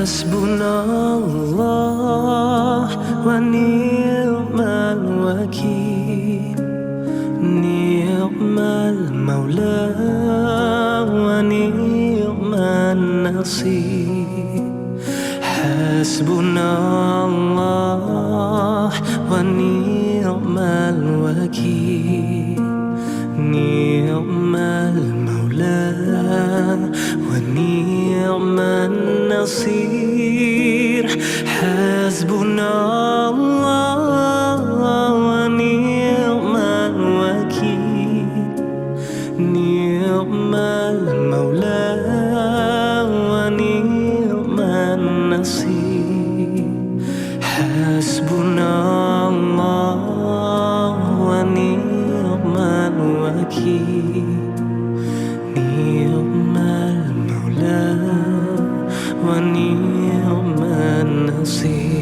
Hasbunallah wa ni'mal wakil, ni'mal maula wa ni'man nasir. Hasbunallah wa ni'mal wakil, ni'mal maula wa ni'man nasir. Hasbunallah wa ni'mal wakil, ni'mal maula wa ni'man nasir. Hasbunallah wa ni'mal wakil, ni'mal maula wa ni'man nasir.